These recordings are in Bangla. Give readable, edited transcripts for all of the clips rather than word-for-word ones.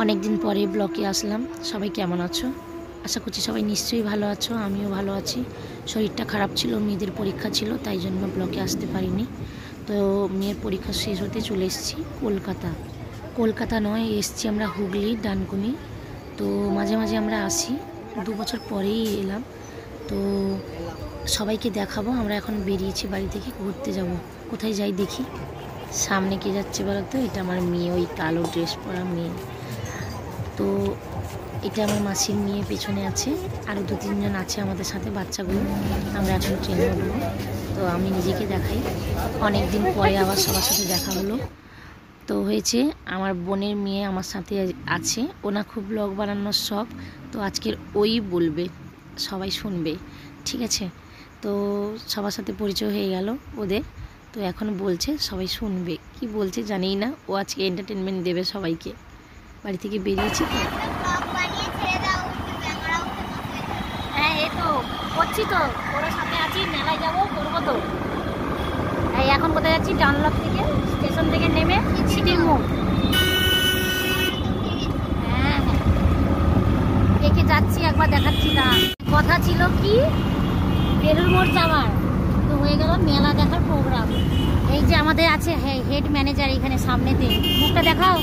অনেক দিন পরে ব্লগে আসলাম। সবাই কেমন আছো? আশা করছি সবাই নিশ্চয়ই ভালো আছো, আমিও ভালো আছি। শরীরটা খারাপ ছিল, মেয়েদের পরীক্ষা ছিল, তাই জন্য ব্লগে আসতে পারিনি। তো মেয়ের পরীক্ষা শেষ হতে চলে এসেছি কলকাতা নয়, এসছি আমরা হুগলি ডানকুনি। তো মাঝে মাঝে আমরা আসি, 2 বছর পরেই এলাম। তো সবাইকে দেখাবো। আমরা এখন বেরিয়েছি বাড়ি থেকে, ঘুরতে যাব। কোথায় যাই দেখি। সামনে কে যাচ্ছে বলো তো? এটা আমার মেয়ে, ওই কালো ড্রেস পরা মেয়ে। তো এটা আমার মাসির মেয়ে পেছনে আছে, আরও 2-3 জন আছে আমাদের সাথে, বাচ্চাগুলো। আমরা এখন ট্রেনে উঠবো। তো আমি নিজেকে দেখাই, অনেক দিন পরে আবার সবার সাথে দেখা হলো। তো হয়েছে, আমার বোনের মেয়ে আমার সাথে আছে, ওনা খুব ব্লগ বানানোর শখ। তো আজকের ওই বলবে, সবাই শুনবে, ঠিক আছে? তো সবার সাথে পরিচয় হয়ে গেল ওদের। তো এখন বলছে সবাই শুনবে, কি বলছে জানি না। ও আজকে এন্টারটেনমেন্ট দেবে সবাইকে। বাড়ি থেকে বেরিয়েছি তো। হ্যাঁ, এই তো করছি, তো ওর সাথে আছি, মেলায় যাবো, করবো তো। এই এখন কোথায় যাচ্ছি? ডানলপ থেকে, স্টেশন থেকে নেমে সিটির মোড়। হ্যাঁ হ্যাঁ, কে যাচ্ছি একবার দেখাচ্ছি। না, কথা ছিল কি বেলুর মোড় যাওয়ার, তো হয়ে গেল মেলা দেখার প্রোগ্রাম। এই যে আমাদের আছে হেড ম্যানেজার এখানে সামনেতে, মুখটা দেখাও।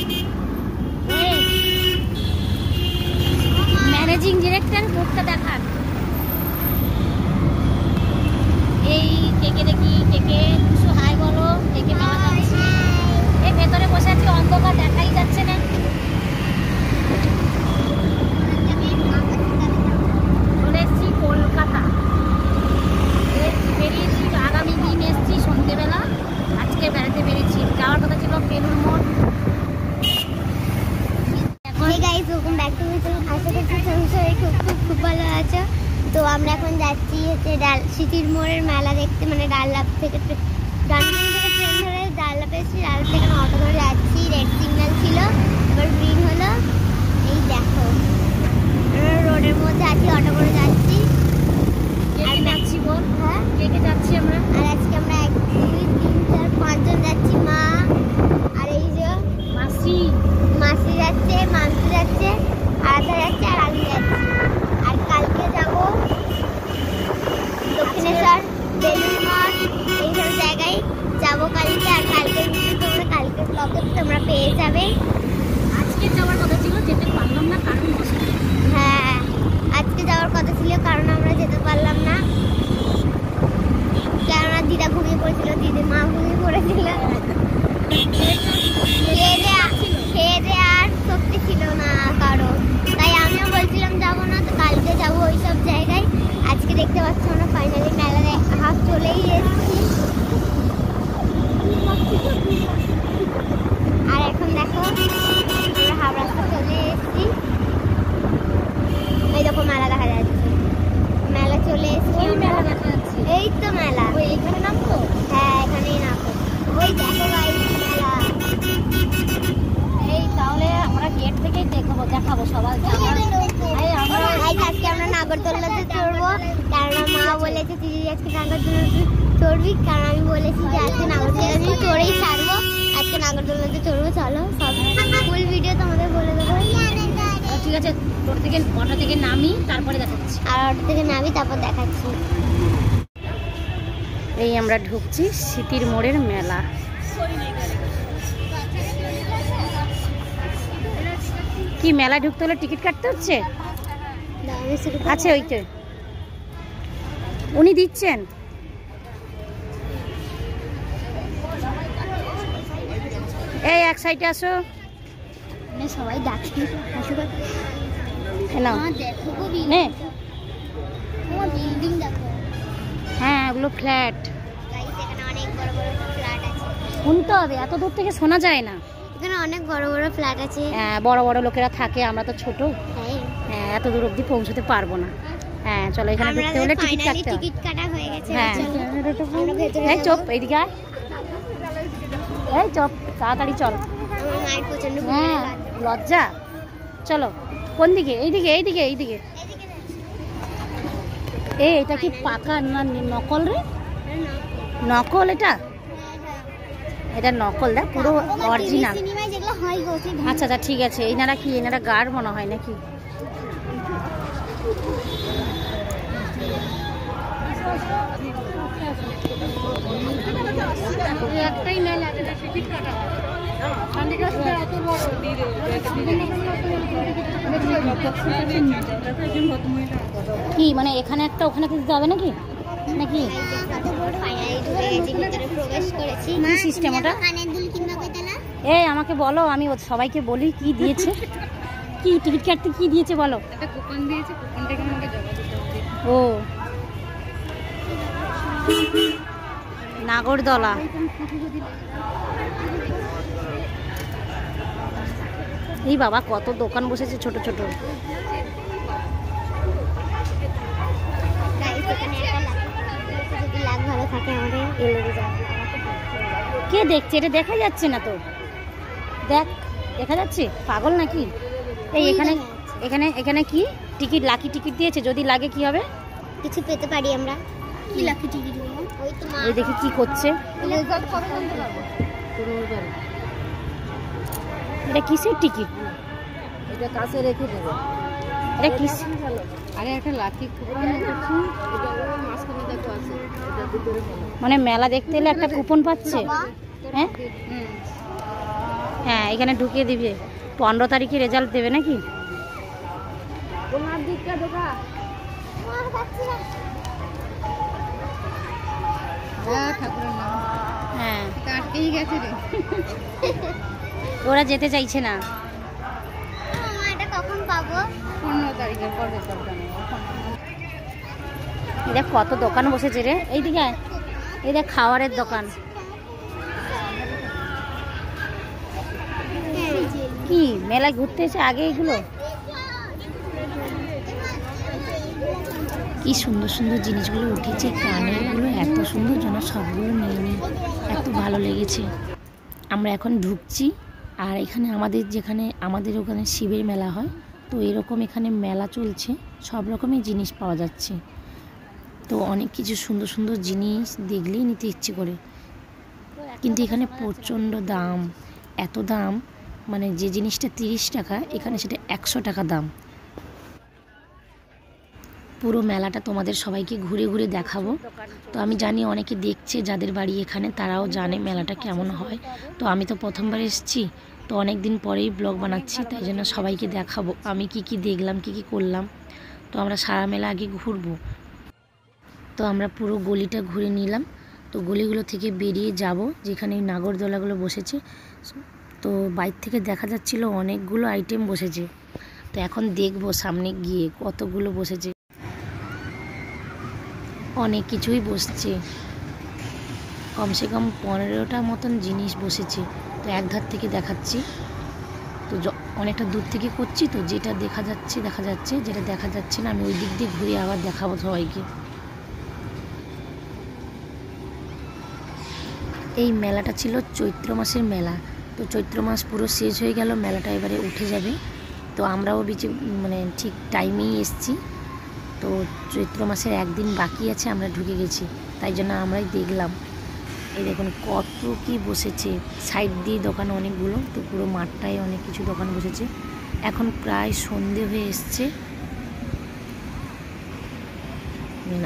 ম্যানেজিং ডিরেক্টর, মুখটা দেখান। এই কেকে দেখি, কেকে কিছু হাই বলো। কেকে মেলা যাচ্ছে, এই ভেতরে বসে আছি, অন্ধকার দেখাই যাচ্ছে না। চলে এসছি কলকাতা, বেরিয়েছি আগামী দিন, এসছি সন্ধ্যেবেলা। আজকে বেড়াতে বেরিয়েছি, যাওয়ার কথা ছিল বেলুর মোড়। খুব ভালো আছো? তো আমরা এখন যাচ্ছি হচ্ছে সিটির মোড়ের মেলা দেখতে, মানে ডানলাপ থেকে ডানকুনি থেকে ট্রেন ধরে ডানলাপে এসেছি। ডানলাপ থেকে অটো ধরে যাচ্ছি, রেড সিগন্যাল ছিল, এবার গ্রিন হলো। এই দেখো রোডের মধ্যে আছি, অটো করে যাচ্ছি। আর যাচ্ছি বল, হ্যাঁ কে যাচ্ছি আমরা? আর আজকে আমরা 1, 2, 3, 4, 5 জন যাচ্ছি। মা আর এই যে মাসি যাচ্ছে, মানসি যাচ্ছে, আরাধা যাচ্ছে, আর আমি যাচ্ছি। আর কালকে যাব দক্ষিণেশ্বর, বেলুর মঠ, এইসব জায়গায় যাবো কালকে। আর কালকে ব্লগে তোমরা পেয়ে যাবে। আজকে যাওয়ার কথা ছিল, যেতে পারলাম না, কারণ হ্যাঁ আজকে যাওয়ার কথা ছিল, কারণ আমরা যেতে পারলাম না। কেননা দিদা ঘুমিয়ে পড়েছিল, দিদির মা ঘুমিয়ে পড়েছিল, খেয়ে আর শক্তি ছিল না কারো। তাই আমিও বলছিলাম যাবো না, তো কালকে যাবো ওইসব জায়গায়। আজকে দেখতে পাচ্ছি আমরা ফাইনালি মেলায় হাফ চলেই এসেছি। আর এখন দেখো আমরা হাফ রাস্তা চলে এসেছি। এই দেখো মেলা দেখা যাচ্ছে, মেলা চলে এসেছি। মেলা দেখা যাচ্ছে, এই তো মেলা, এইখানে নামবো। হ্যাঁ এখানেই নামবো। ওই দেখো ভাই মেলা। এই তাহলে আমরা গেট থেকেই দেখাবো সবাই। আজকে আমরা নাগরদোলাতে চড়বো, কারণ মা বলেছে তুই আজকে নাগরদোলাতে চড়বি, কারণ আমি বলেছি যে আজকে নাগরদোলাতে চড়েই ছাড়বো। আজকে নাগরদোলাতে চড়বো, চলো সব ফুল ভিডিও তোমাদের বলে দেবো। ঠিক আছে, অটো থেকে নামি, তারপরে দেখাচ্ছি। আর অটো থেকে নামি, তারপর দেখাচ্ছি। এই আমরা ঢুকছি সিটির মোড়ের মেলা। কি মেলা ঢুকতে হলে টিকিট কাটতে হচ্ছে? আচ্ছা, ওইটা উনি দিচ্ছেন। এই এক সাইডে আসো, সবাই ডাকছি। হ্যাঁ ওগুলো ফ্ল্যাট, অনেক বড় বড় ফ্ল্যাট আছে। শুনতে হবে, এত দূর থেকে শোনা যায় না। এখানে অনেক বড় বড় ফ্ল্যাট আছে। হ্যাঁ, বড় বড় লোকেরা থাকে, আমরা তো ছোট। হ্যাঁ, এত দূর অবধি পৌঁছতে পারবো না। হ্যাঁ চলো, এখানে ঢুকতে হলে টিকিট কাটতে হবে। টিকিট কাটা হয়ে গেছে। হ্যাঁ, এই চপ, এইদিকে আয়, এই চপ, তাড়াতাড়ি চল। হ্যাঁ লজ্জা, চলো। কোন দিকে? এইদিকে এইদিকে এইদিকে। এটা কি পাকা না নকল রে? নকল এটা, এটা নকল, দেখ পুরো অরিজিনাল। সিনেমায় যেগুলো হয় গো। আচ্ছা আচ্ছা ঠিক আছে। এনারা কি, এনারা গার্ড মনে হয় নাকি? একটাই মেলা কি মানে এখানে একটা ওখানে দিতে হবে নাকি নাকি প্রবেশ করেছি। কি সিস্টেম ওটা? এই আমাকে বলো, আমি সবাইকে বলি কি দিয়েছে, কি টিকিট কাটতে কি দিয়েছে বলো। একটা কুপন দিয়েছে, কুপনটাকে আমাকে জমা দিতে হবে। ও নাগরদোলা। এই বাবা কত দোকান বসেছে ছোট ছোট। কে দেখছে? এটা দেখা যাচ্ছে না তো। দেখ, দেখা যাচ্ছে? পাগল নাকি? এই এখানে এখানে এখানে কি টিকিট, লাকি টিকিট দিয়েছে, যদি লাগে কি হবে? কিছু পেতে পারি আমরা। কি লাকি টিকিট? ওই তো ওই দেখি কি করছে। এটা কিসের টিকিট? এটা কাছে রেখে দেবে। এটা কিস? আরে একটা লাকি কুপন করছি, এটা মাঝখানে দেখো আছে, এটা ভিতরে মানে মেলা দেখতে এলে একটা কুপন পাচ্ছে। হ্যাঁ হ্যাঁ, এখানে ঢুকিয়ে দিবে। 15 তারিখে রেজাল্ট দেবে নাকি? তোমার দিকটা ঢোকা। হ্যাঁ ঠাকুরের নাম। হ্যাঁ আটকেই গেছে রে। ওরা যেতে চাইছে না। এটা কখন পাবো? 15 তারিখের পর রেজাল্ট জানাবো। দেখ কত দোকান বসেছে রে। এইদিকে এই দেখ খাবারের দোকান। কি মেলায় ঘুরতে এসে আগে এগুলো কি সুন্দর সুন্দর জিনিসগুলো উঠেছে। কানেরগুলো এত সুন্দর, যেন সবগুলো নিয়ে নিই, এত ভালো লেগেছে। আমরা এখন ঢুকছি। আর এখানে আমাদের ওখানে শিবের মেলা হয়, তো এরকম এখানে মেলা চলছে, সব রকমের জিনিস পাওয়া যাচ্ছে। তো অনেক কিছু সুন্দর সুন্দর জিনিস দেখলেই নিতে ইচ্ছে করে, কিন্তু এখানে প্রচণ্ড দাম। এত দাম, মানে যে জিনিসটা 30 টাকা এখানে সেটা 100 টাকা দাম। পুরো মেলাটা তোমাদের সবাইকে ঘুরে ঘুরে দেখাবো। তো আমি জানি অনেকে দেখছে, যাদের বাড়ি এখানে, তারাও জানে মেলাটা কেমন হয়। তো আমি তো প্রথমবার এসেছি, তো অনেক দিন পরেই ব্লগ বানাচ্ছি, তাই জন্য সবাইকে দেখাবো আমি কি কি দেখলাম, কি কি করলাম। তো আমরা সারা মেলা আগে ঘুরবো। তো আমরা পুরো গলিটা ঘুরে নিলাম। তো গলিগুলো থেকে বেরিয়ে যাব যেখানে নাগরদোলাগুলো বসেছে। তো বাইরে থেকে দেখা যাচ্ছিল অনেকগুলো আইটেম বসেছে। তো এখন দেখবো সামনে গিয়ে কতগুলো বসেছে। অনেক কিছুই বসছে, কমসে কম 15টা মতন জিনিস বসেছে। তো এক ধার থেকে দেখাচ্ছি, তো অনেকটা দূর থেকে করছি, তো যেটা দেখা যাচ্ছে, যেটা দেখা যাচ্ছে না আমি ওই দিক দিয়ে ঘুরে আবার দেখাবো সবাইকে। এই মেলাটা ছিল চৈত্র মাসের মেলা। তো চৈত্র মাস পুরো শেষ হয়ে গেল, মেলাটা এবারে উঠে যাবে। তো আমরাও ঠিক টাইমেই এসছি। তো চৈত্র মাসের একদিন বাকি আছে, আমরা ঢুকে গেছি, তাই জন্য আমরাই দেখলাম। এই দেখুন কত কি বসেছে, সাইড দিয়ে দোকান অনেকগুলো। তো পুরো মাঠটায় অনেক কিছু দোকান বসেছে। এখন প্রায় সন্ধে হয়ে এসছে,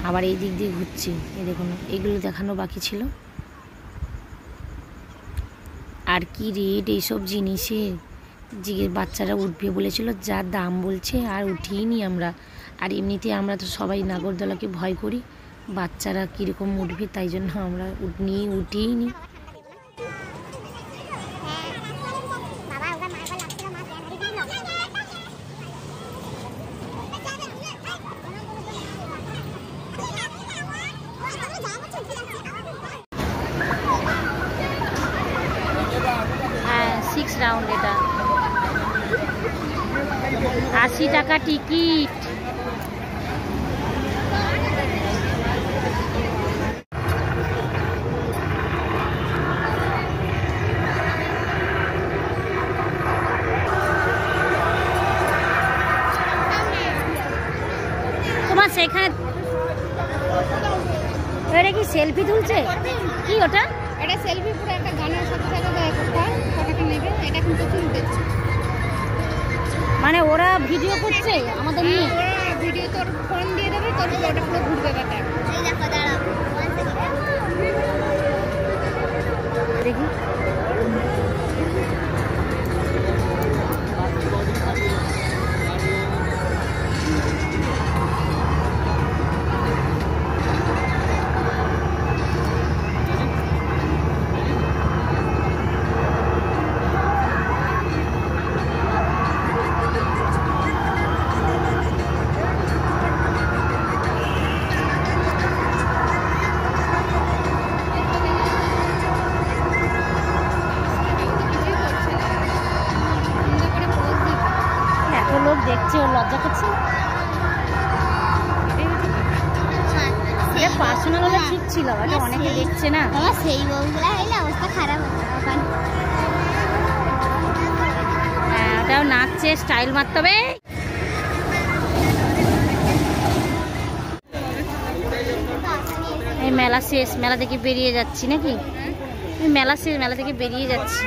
আবার এই দিক দিয়ে ঘুরছি। এই দেখুন এগুলো দেখানো বাকি ছিল। আর কি রেট এইসব জিনিসের, যে বাচ্চারা উঠবে বলেছিল, যা দাম বলছে, আর উঠিনি আমরা। আর এমনিতে আমরা তো সবাই নাগরদোলাকে ভয় করি, বাচ্চারা কীরকম উঠবে, তাই জন্য আমরা উঠিনি। হ্যাঁ 6 রাউন্ড, এটা 80 টাকা টিকিট। তোমার সেখানে এটা কি সেলফি তুলছে? কি ওটা? এটা সেলফি, পুরো একটা গানের সাথে সাথে টাকা নেবে। এটা এখন প্রচুর উঠেছে। মানে ওরা ভিডিও করছে আমাদের নিয়ে? ওরা ভিডিও তোর ফোন দিয়ে দেবে, তোর ওটা পুরো ঘুরবে ব্যাপার। এই দেখো দাঁড়াও, দেখি। এত লোক দেখছে, ওর লজ্জা করছে। পার্সোনাল হলে ঠিক ছিল, এটা অনেকে দেখছে না। বাবা সেই বউগুলা হইলে অবস্থা খারাপ হতো ওখানে। হ্যাঁ, ওটাও নাচছে, স্টাইল মারতে হবে। এই মেলা শেষ, মেলা থেকে বেরিয়ে যাচ্ছি নাকি? এই মেলা শেষ, মেলা থেকে বেরিয়ে যাচ্ছি।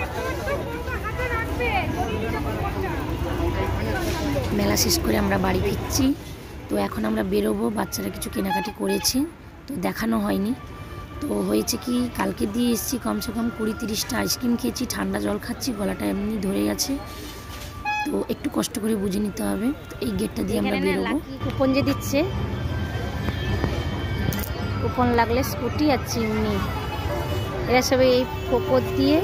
মেলা শেষ করে আমরা বাড়ি ফিরছি। তো এখন আমরা বেরোবো, বাচ্চারা কিছু কেনাকাটি করেছে, তো দেখানো হয়নি। তো হয়েছে কি, কালকে দিয়ে এসেছি কমসে কম 20-30টা আইসক্রিম খেয়েছি, ঠান্ডা জল খাচ্ছি, গলাটা এমনি ধরে গেছে। তো একটু কষ্ট করে বুঝে নিতে হবে। তো এই গেটটা দিয়ে আমরা বেরোবো। কুপন যে দিচ্ছে, কুপন লাগলে স্কুটি আর চিমনি, এরা সবাই এই কোপর দিয়ে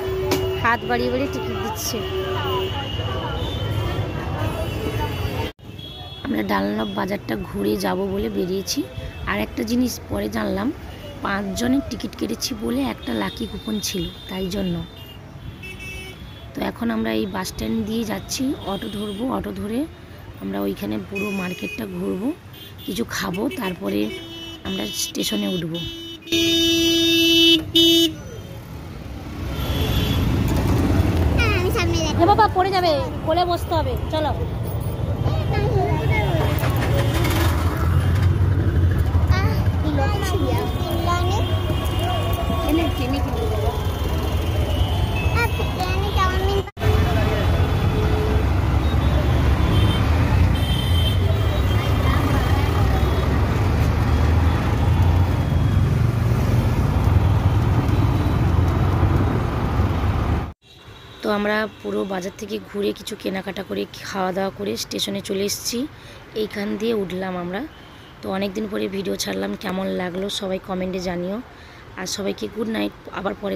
হাত বাড়িয়ে বাড়িয়ে টিকিট দিচ্ছে। আমরা ডালনব বাজারটা ঘুরে যাব বলে বেরিয়েছি। আর একটা জিনিস পরে জানলাম, 5 জনের টিকিট কেটেছি বলে একটা লাকি কুপন ছিল, তাই জন্য। তো এখন আমরা এই বাস স্ট্যান্ড দিয়ে যাচ্ছি, অটো ধরবো, অটো ধরে আমরা ওইখানে পুরো মার্কেটটা ঘুরবো, কিছু খাবো, তারপরে আমরা স্টেশনে উঠবো। আমি সামনে দেখো। বাবা পড়ে যাবে, কোলে বসতে হবে, চলো। তো আমরা পুরো বাজার থেকে ঘুরে কিছু কেনাকাটা করে খাওয়া দাওয়া করে স্টেশনে চলে এসেছি। এইখান দিয়ে উঠলাম আমরা। তো অনেক দিন পরে ভিডিও ছাড়লাম, কেমন লাগলো সবাই কমেন্টে জানিও। আর সবাইকে গুড নাইট, আবার পরে